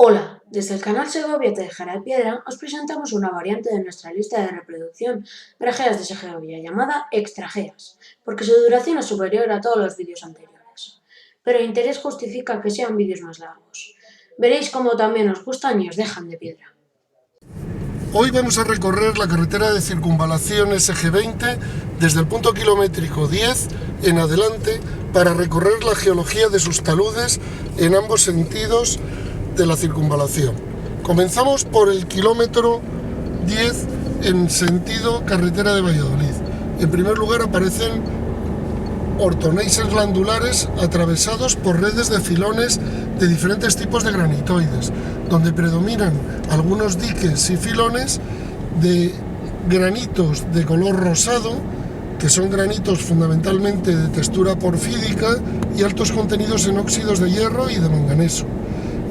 Hola, desde el canal Segovia Tejera de Piedra os presentamos una variante de nuestra lista de reproducción Grajeas de Segovia llamada Extrageas, porque su duración es superior a todos los vídeos anteriores. Pero el interés justifica que sean vídeos más largos. Veréis cómo también os gustan y os dejan de piedra. Hoy vamos a recorrer la carretera de circunvalación SG20 desde el punto kilométrico 10 en adelante para recorrer la geología de sus taludes en ambos sentidos de la circunvalación. Comenzamos por el kilómetro 10 en sentido carretera de Valladolid. En primer lugar aparecen ortoneises glandulares atravesados por redes de filones de diferentes tipos de granitoides, donde predominan algunos diques y filones de granitos de color rosado, que son granitos fundamentalmente de textura porfídica y altos contenidos en óxidos de hierro y de manganeso.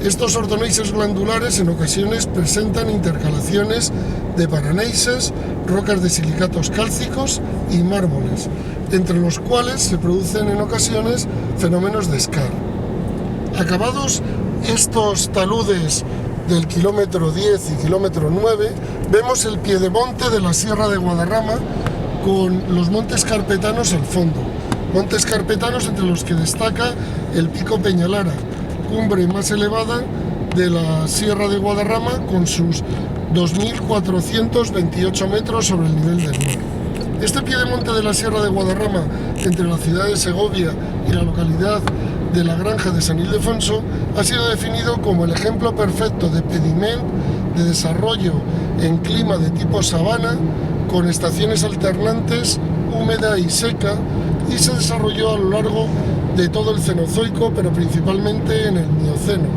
Estos ortoneises glandulares en ocasiones presentan intercalaciones de paraneises, rocas de silicatos cálcicos y mármoles, entre los cuales se producen en ocasiones fenómenos de scar. Acabados estos taludes del kilómetro 10 y kilómetro 9, vemos el piedemonte de la Sierra de Guadarrama con los montes carpetanos al fondo. Montes carpetanos entre los que destaca el Pico Peñalara, cumbre más elevada de la Sierra de Guadarrama con sus 2.428 metros sobre el nivel del mar. Este piedemonte de la Sierra de Guadarrama, entre la ciudad de Segovia y la localidad de la Granja de San Ildefonso, ha sido definido como el ejemplo perfecto de pediment de desarrollo en clima de tipo sabana, con estaciones alternantes, húmeda y seca, y se desarrolló a lo largo de todo el Cenozoico, pero principalmente en el Mioceno,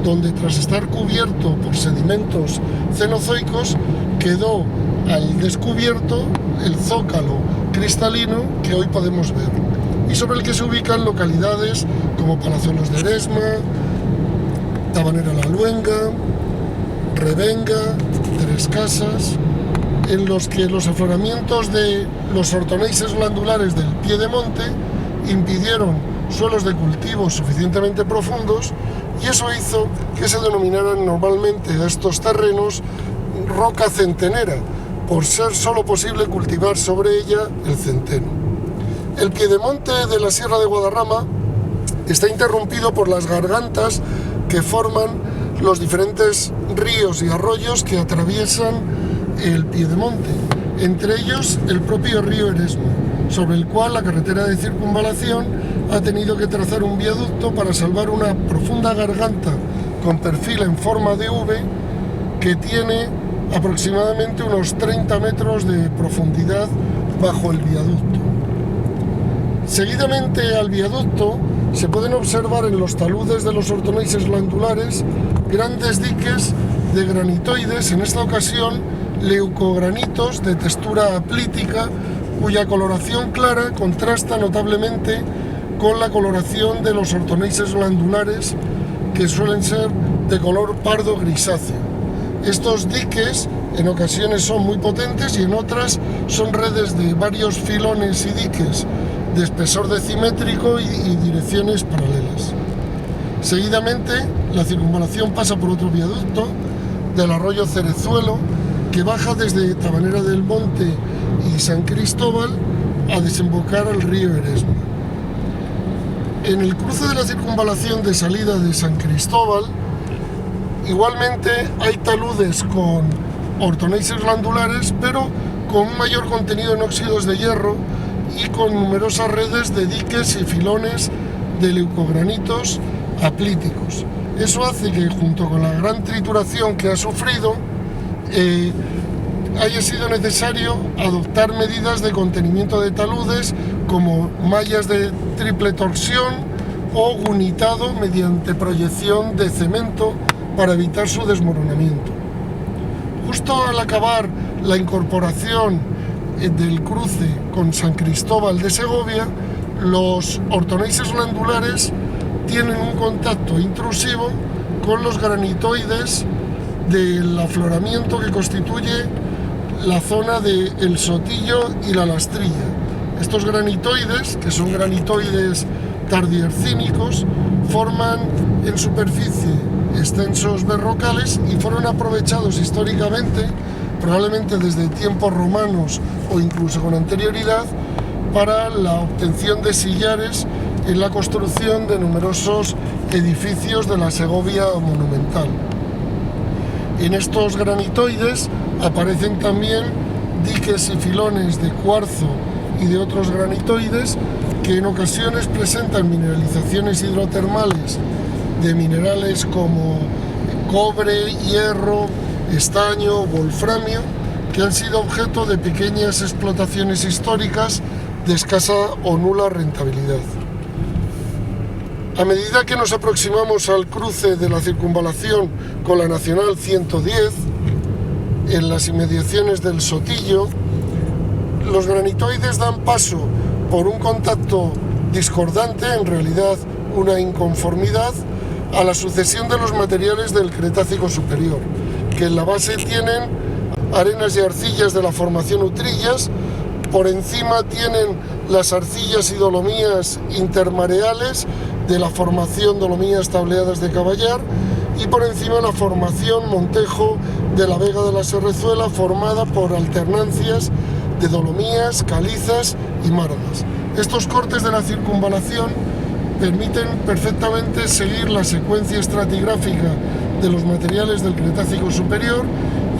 donde tras estar cubierto por sedimentos cenozoicos quedó al descubierto el zócalo cristalino que hoy podemos ver, y sobre el que se ubican localidades como Palazuelos de Eresma, Tabanera la Luenga, Revenga, Tres Casas, en los que los afloramientos de los ortoneises glandulares del piedemonte impidieron suelos de cultivo suficientemente profundos, y eso hizo que se denominaran normalmente a estos terrenos roca centenera, por ser solo posible cultivar sobre ella el centeno. El piedemonte de la Sierra de Guadarrama está interrumpido por las gargantas que forman los diferentes ríos y arroyos que atraviesan el piedemonte, entre ellos el propio río Eresma, sobre el cual la carretera de circunvalación ha tenido que trazar un viaducto para salvar una profunda garganta con perfil en forma de V que tiene aproximadamente unos 30 metros de profundidad bajo el viaducto. Seguidamente al viaducto se pueden observar en los taludes de los ortoneises glandulares grandes diques de granitoides, en esta ocasión leucogranitos de textura aplítica, cuya coloración clara contrasta notablemente con la coloración de los ortoneises glandulares, que suelen ser de color pardo grisáceo. Estos diques en ocasiones son muy potentes y en otras son redes de varios filones y diques de espesor decimétrico y direcciones paralelas. Seguidamente, la circunvalación pasa por otro viaducto del arroyo Cerezuelo, que baja desde Tabanera del Monte y San Cristóbal a desembocar al río Eresma. En el cruce de la circunvalación de salida de San Cristóbal, igualmente hay taludes con ortoneises glandulares, pero con un mayor contenido en óxidos de hierro y con numerosas redes de diques y filones de leucogranitos aplíticos. Eso hace que, junto con la gran trituración que ha sufrido, haya sido necesario adoptar medidas de contenimiento de taludes como mallas de triple torsión o gunitado mediante proyección de cemento para evitar su desmoronamiento. Justo al acabar la incorporación del cruce con San Cristóbal de Segovia, los ortoneises glandulares tienen un contacto intrusivo con los granitoides del afloramiento que constituye la zona de El Sotillo y la Lastrilla. Estos granitoides, que son granitoides tardiercínicos, forman en superficie extensos berrocales y fueron aprovechados históricamente, probablemente desde tiempos romanos o incluso con anterioridad, para la obtención de sillares en la construcción de numerosos edificios de la Segovia monumental. En estos granitoides aparecen también diques y filones de cuarzo y de otros granitoides que en ocasiones presentan mineralizaciones hidrotermales de minerales como cobre, hierro, estaño, wolframio, que han sido objeto de pequeñas explotaciones históricas de escasa o nula rentabilidad. A medida que nos aproximamos al cruce de la circunvalación con la Nacional 110, en las inmediaciones del Sotillo, los granitoides dan paso por un contacto discordante, en realidad una inconformidad, a la sucesión de los materiales del Cretácico superior, que en la base tienen arenas y arcillas de la formación Utrillas, por encima tienen las arcillas y dolomías intermareales de la formación Dolomías Tableadas de Caballar, y por encima la formación Montejo de la Vega de la Serrezuela, formada por alternancias de dolomías, calizas y margas. Estos cortes de la circunvalación permiten perfectamente seguir la secuencia estratigráfica de los materiales del Cretácico superior,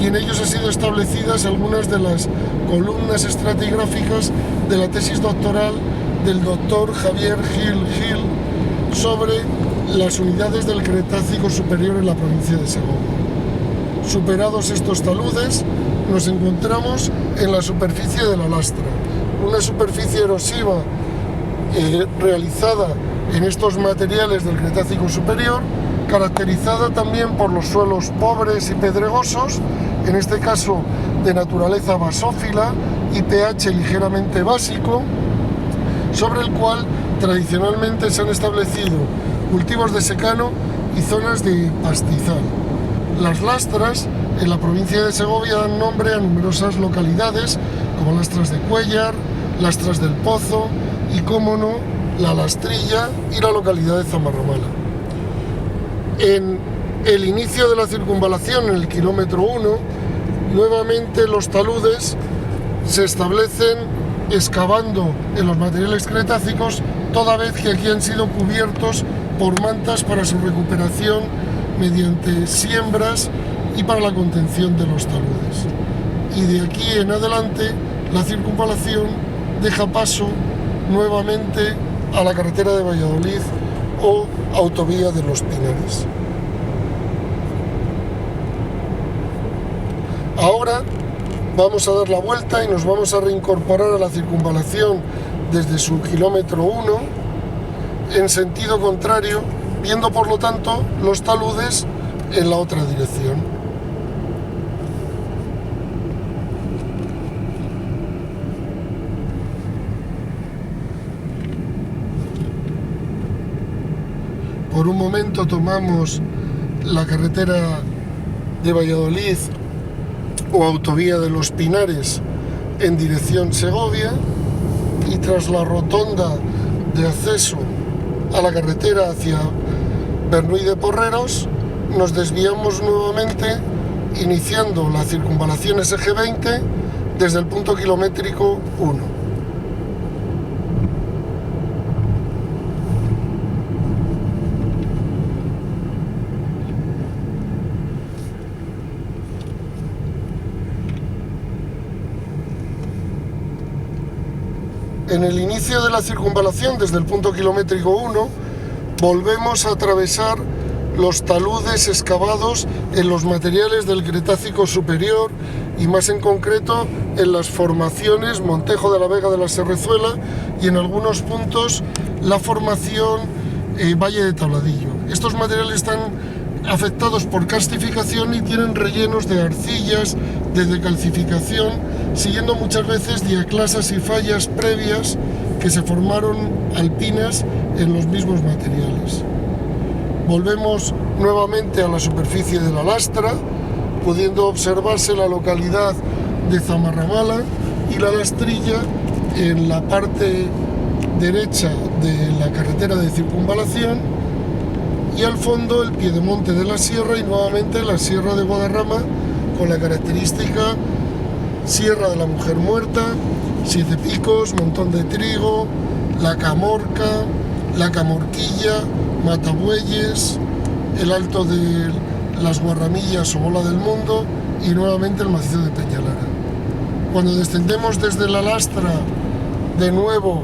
y en ellos han sido establecidas algunas de las columnas estratigráficas de la tesis doctoral del doctor Javier Gil sobre las unidades del Cretácico superior en la provincia de Segovia. Superados estos taludes, nos encontramos en la superficie de la lastra, una superficie erosiva realizada en estos materiales del Cretácico superior, caracterizada también por los suelos pobres y pedregosos, en este caso de naturaleza basófila y pH ligeramente básico, sobre el cual tradicionalmente se han establecido cultivos de secano y zonas de pastizal. Las lastras en la provincia de Segovia dan nombre a numerosas localidades, como Lastras de Cuéllar, Lastras del Pozo y, cómo no, La Lastrilla y la localidad de Zamarramala. En el inicio de la circunvalación, en el kilómetro 1, nuevamente los taludes se establecen excavando en los materiales cretácicos, toda vez que aquí han sido cubiertos por mantas para su recuperación mediante siembras y para la contención de los taludes. Y de aquí en adelante la circunvalación deja paso nuevamente a la carretera de Valladolid o autovía de los Pinares. Ahora vamos a dar la vuelta y nos vamos a reincorporar a la circunvalación desde su kilómetro 1 en sentido contrario, viendo por lo tanto los taludes en la otra dirección. Por un momento tomamos la carretera de Valladolid o autovía de los Pinares en dirección Segovia, y tras la rotonda de acceso a la carretera hacia Bernuy de Porreros nos desviamos nuevamente, iniciando la circunvalación SG20 desde el punto kilométrico 1. En el inicio de la circunvalación, desde el punto kilométrico 1, volvemos a atravesar los taludes excavados en los materiales del Cretácico superior, y más en concreto en las formaciones Montejo de la Vega de la Serrezuela y en algunos puntos la formación Valle de Tabladillo. Estos materiales están afectados por karstificación y tienen rellenos de arcillas, de decalcificación, siguiendo muchas veces diaclasas y fallas previas que se formaron alpinas en los mismos materiales. Volvemos nuevamente a la superficie de la lastra, pudiendo observarse la localidad de Zamarramala y la Lastrilla en la parte derecha de la carretera de circunvalación, y al fondo el piedemonte de la sierra y nuevamente la Sierra de Guadarrama con la característica Sierra de la Mujer Muerta, Siete Picos, Montón de Trigo, la Camorca, la Camorquilla, Matabueyes, el Alto de las Guarramillas o Bola del Mundo y nuevamente el macizo de Peñalara. Cuando descendemos desde la Lastra de nuevo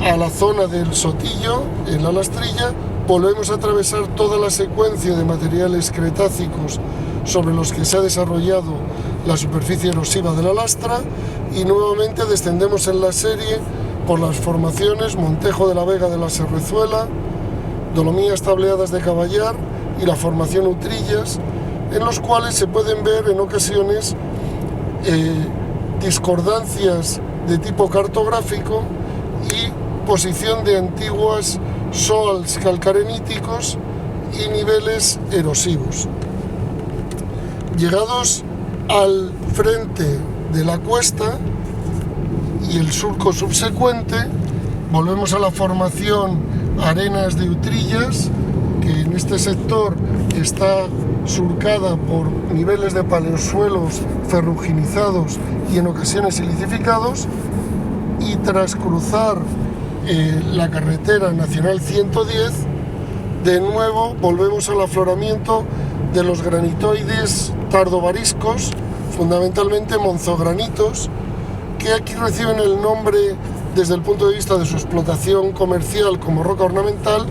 a la zona del Sotillo, en la Lastrilla, volvemos a atravesar toda la secuencia de materiales cretácicos sobre los que se ha desarrollado la superficie erosiva de la Lastra y nuevamente descendemos en la serie por las formaciones Montejo de la Vega de la Serrezuela, Dolomías Tableadas de Caballar y la formación Utrillas, en los cuales se pueden ver en ocasiones discordancias de tipo cartográfico y posición de antiguas soals calcareníticos y niveles erosivos. Llegados al frente de la cuesta y el surco subsecuente, volvemos a la formación Arenas de Utrillas, que en este sector está surcada por niveles de paleosuelos ferruginizados y en ocasiones silicificados, y tras cruzar la carretera nacional 110, de nuevo volvemos al afloramiento de los granitoides tardovariscos, fundamentalmente monzogranitos, que aquí reciben el nombre, desde el punto de vista de su explotación comercial como roca ornamental,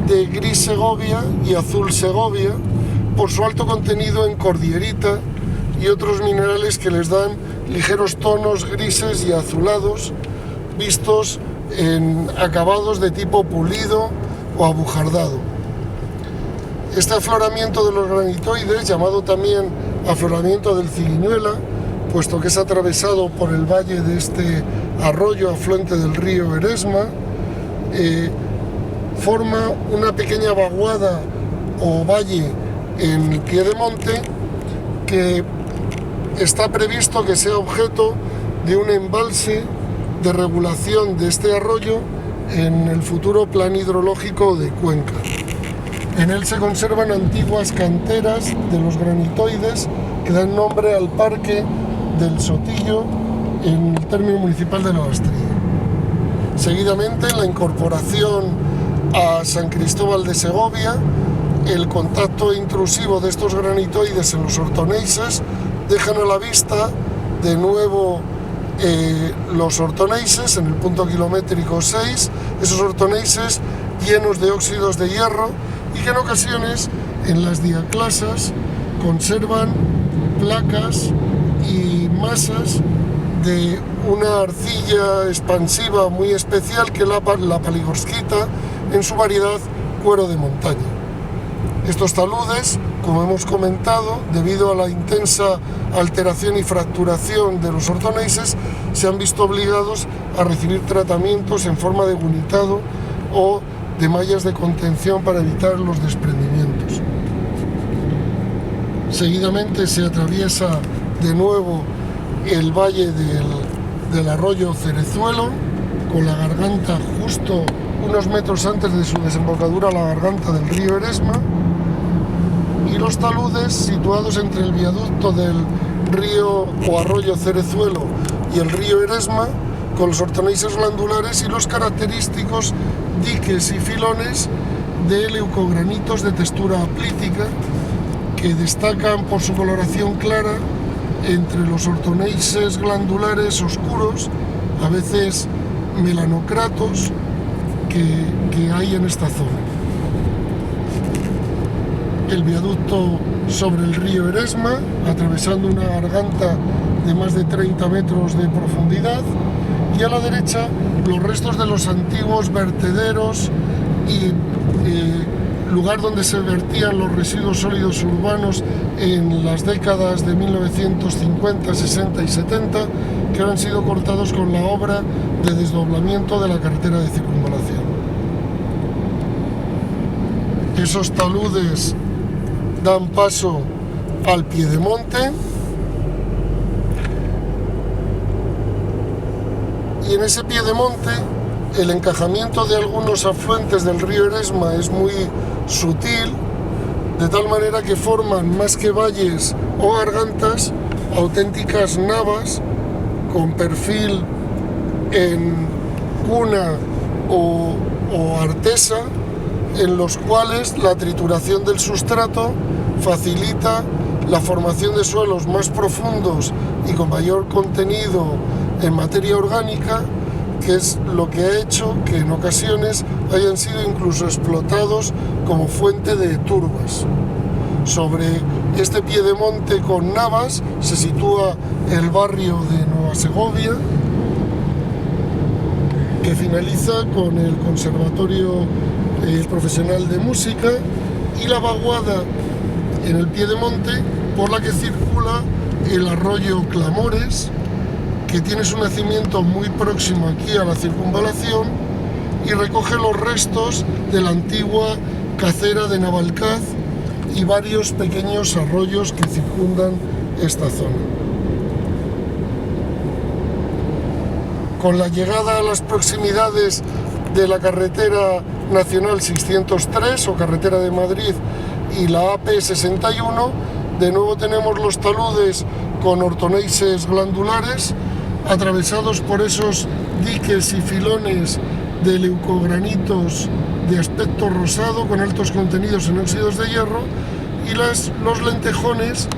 de gris Segovia y azul Segovia, por su alto contenido en cordierita y otros minerales que les dan ligeros tonos grises y azulados, vistos en acabados de tipo pulido o abujardado. Este afloramiento de los granitoides, llamado también afloramiento del Ciguiñuela, puesto que es atravesado por el valle de este arroyo afluente del río Eresma, forma una pequeña vaguada o valle en el piedemonte que está previsto que sea objeto de un embalse de regulación de este arroyo en el futuro plan hidrológico de Cuenca. En él se conservan antiguas canteras de los granitoides que dan nombre al parque del Sotillo en el término municipal de la Lastrilla. Seguidamente, la incorporación a San Cristóbal de Segovia, el contacto intrusivo de estos granitoides en los ortoneises dejan a la vista de nuevo los ortoneises en el punto kilométrico 6, esos ortoneises llenos de óxidos de hierro y que en ocasiones en las diaclasas conservan placas y masas de una arcilla expansiva muy especial que es la paligorsquita en su variedad cuero de montaña. Estos taludes, como hemos comentado, debido a la intensa alteración y fracturación de los ortoneises, se han visto obligados a recibir tratamientos en forma de gunitado o de mallas de contención para evitar los desprendimientos. Seguidamente se atraviesa de nuevo el valle del arroyo Cerezuelo, con la garganta justo unos metros antes de su desembocadura a la garganta del río Eresma, y los taludes situados entre el viaducto del río o arroyo Cerezuelo y el río Eresma, con los ortoneises glandulares y los característicos diques y filones de leucogranitos de textura aplítica que destacan por su coloración clara entre los ortoneises glandulares oscuros, a veces melanocratos, que hay en esta zona. El viaducto sobre el río Eresma, atravesando una garganta de más de 30 metros de profundidad, y a la derecha los restos de los antiguos vertederos y lugar donde se vertían los residuos sólidos urbanos en las décadas de 1950, 60 y 70, que han sido cortados con la obra de desdoblamiento de la carretera de circunvalación. Esos taludes dan paso al piedemonte y en ese piedemonte el encajamiento de algunos afluentes del río Eresma es muy sutil, de tal manera que forman más que valles o gargantas, auténticas navas con perfil en cuna o artesa, en los cuales la trituración del sustrato facilita la formación de suelos más profundos y con mayor contenido en materia orgánica, que es lo que ha hecho que en ocasiones hayan sido incluso explotados como fuente de turbas. Sobre este piedemonte con navas se sitúa el barrio de Nueva Segovia, que finaliza con el Conservatorio Profesional de Música, y la vaguada en el piedemonte por la que circula el arroyo Clamores, que tiene su nacimiento muy próximo aquí a la circunvalación y recoge los restos de la antigua cacera de Navalcaz y varios pequeños arroyos que circundan esta zona. Con la llegada a las proximidades de la carretera nacional 603 o carretera de Madrid y la AP 61, de nuevo tenemos los taludes con ortoneises glandulares, atravesados por esos diques y filones de leucogranitos de aspecto rosado con altos contenidos en óxidos de hierro, y los lentejones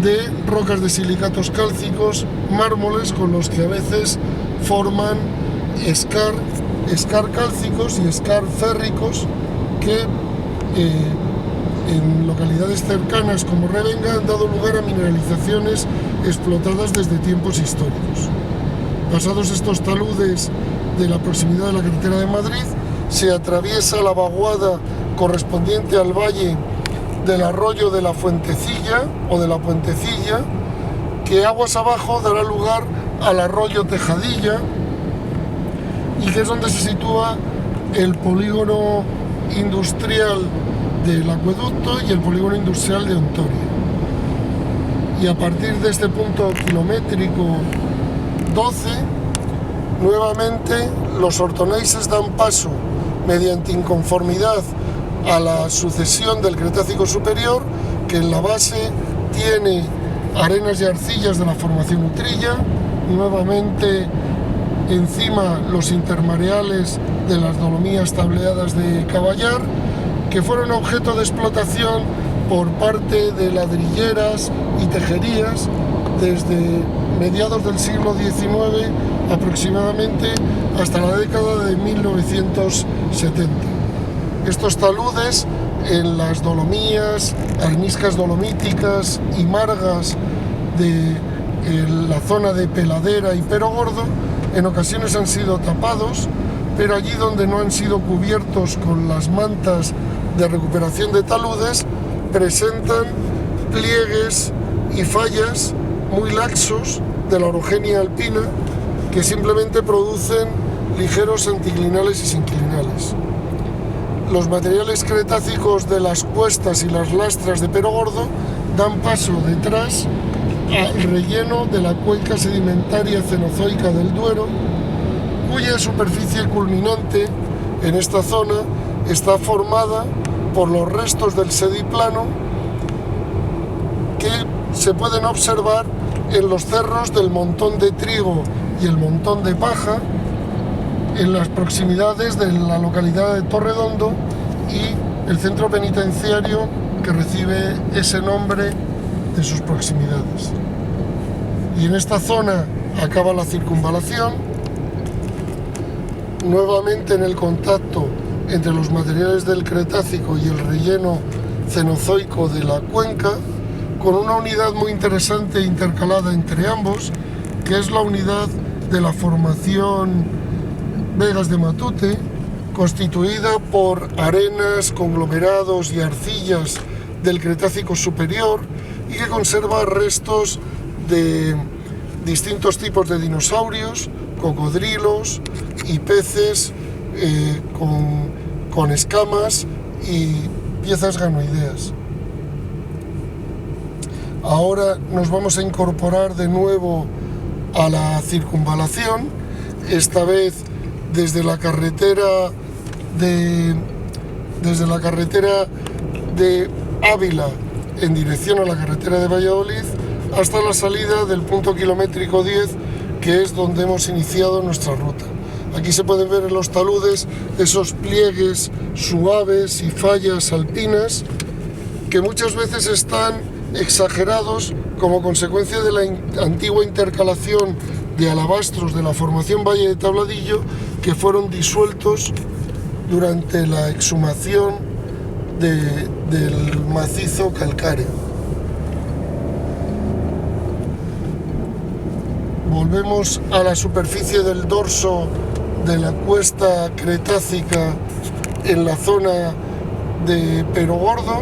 de rocas de silicatos cálcicos, mármoles con los que a veces forman escar cálcicos y escar férricos que en localidades cercanas como Revenga han dado lugar a mineralizaciones explotadas desde tiempos históricos. Pasados estos taludes de la proximidad de la carretera de Madrid, se atraviesa la vaguada correspondiente al valle del arroyo de la Fuentecilla o de la Puentecilla, que aguas abajo dará lugar al arroyo Tejadilla, y que es donde se sitúa el polígono industrial del acueducto y el polígono industrial de Ontoria. Y a partir de este punto kilométrico 12, nuevamente los ortoneises dan paso, mediante inconformidad a la sucesión del Cretácico superior, que en la base tiene arenas y arcillas de la formación Utrilla, nuevamente encima los intermareales de las dolomías tableadas de Caballar, que fueron objeto de explotación por parte de ladrilleras y tejerías desde mediados del siglo XIX aproximadamente hasta la década de 1970. Estos taludes en las dolomías, areniscas dolomíticas y margas de la zona de Peladera y Perogordo en ocasiones han sido tapados, pero allí donde no han sido cubiertos con las mantas de recuperación de taludes, presentan pliegues y fallas muy laxos de la orogenia alpina que simplemente producen ligeros anticlinales y sinclinales. Los materiales cretácicos de las cuestas y las lastras de Perogordo dan paso detrás al relleno de la cuenca sedimentaria cenozoica del Duero, cuya superficie culminante en esta zona está formada por los restos del sediplano que se pueden observar en los cerros del Montón de Trigo y el Montón de Paja, en las proximidades de la localidad de Torredondo y el centro penitenciario que recibe ese nombre de sus proximidades. Y en esta zona acaba la circunvalación, nuevamente en el contacto entre los materiales del Cretácico y el relleno cenozoico de la cuenca, con una unidad muy interesante intercalada entre ambos, que es la unidad de la formación Vegas de Matute, constituida por arenas, conglomerados y arcillas del Cretácico superior, y que conserva restos de distintos tipos de dinosaurios, cocodrilos y peces con escamas y piezas ganoideas. Ahora nos vamos a incorporar de nuevo a la circunvalación, esta vez desde la carretera de Ávila en dirección a la carretera de Valladolid hasta la salida del punto kilométrico 10, que es donde hemos iniciado nuestra ruta. Aquí se pueden ver en los taludes esos pliegues suaves y fallas alpinas que muchas veces están exagerados como consecuencia de la antigua intercalación de alabastros de la formación Valle de Tabladillo, que fueron disueltos durante la exhumación del macizo calcáreo. Volvemos a la superficie del dorso de la cuesta cretácica en la zona de Perogordo,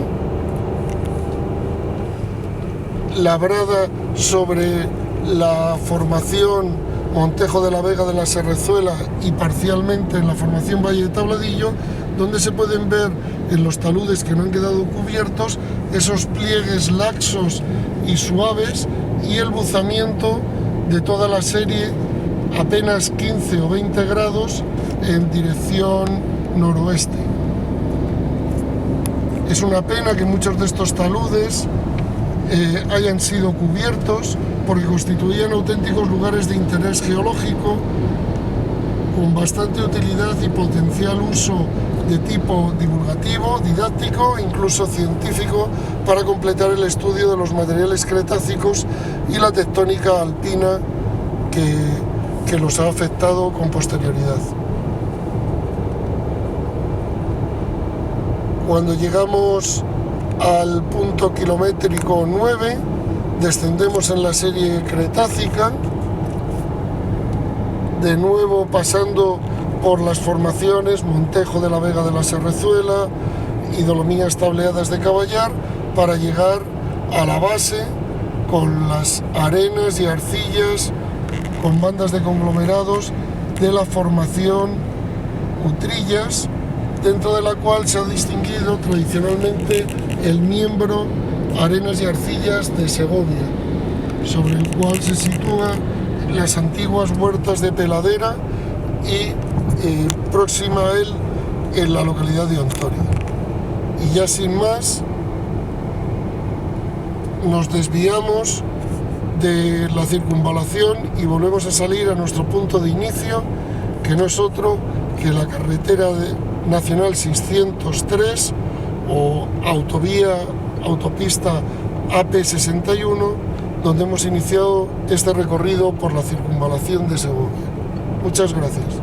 labrada sobre la formación Montejo de la Vega de la Serrezuela y parcialmente en la formación Valle de Tabladillo, donde se pueden ver en los taludes que no han quedado cubiertos esos pliegues laxos y suaves y el buzamiento de toda la serie apenas 15 o 20 grados en dirección noroeste. Es una pena que muchos de estos taludes hayan sido cubiertos porque constituían auténticos lugares de interés geológico con bastante utilidad y potencial uso de tipo divulgativo, didáctico e incluso científico para completar el estudio de los materiales cretácicos y la tectónica alpina que los ha afectado con posterioridad. Cuando llegamos al punto kilométrico 9, descendemos en la serie cretácica, de nuevo pasando por las formaciones Montejo de la Vega de la Serrezuela y Dolomías Tableadas de Caballar, para llegar a la base con las arenas y arcillas con bandas de conglomerados de la formación Utrillas, dentro de la cual se ha distinguido tradicionalmente el miembro Arenas y Arcillas de Segovia, sobre el cual se sitúan las antiguas huertas de Peladera y próxima a él en la localidad de Ontoria. Y ya sin más, nos desviamos de la circunvalación y volvemos a salir a nuestro punto de inicio, que no es otro que la carretera nacional 603 o autopista AP61, donde hemos iniciado este recorrido por la circunvalación de Segovia. Muchas gracias.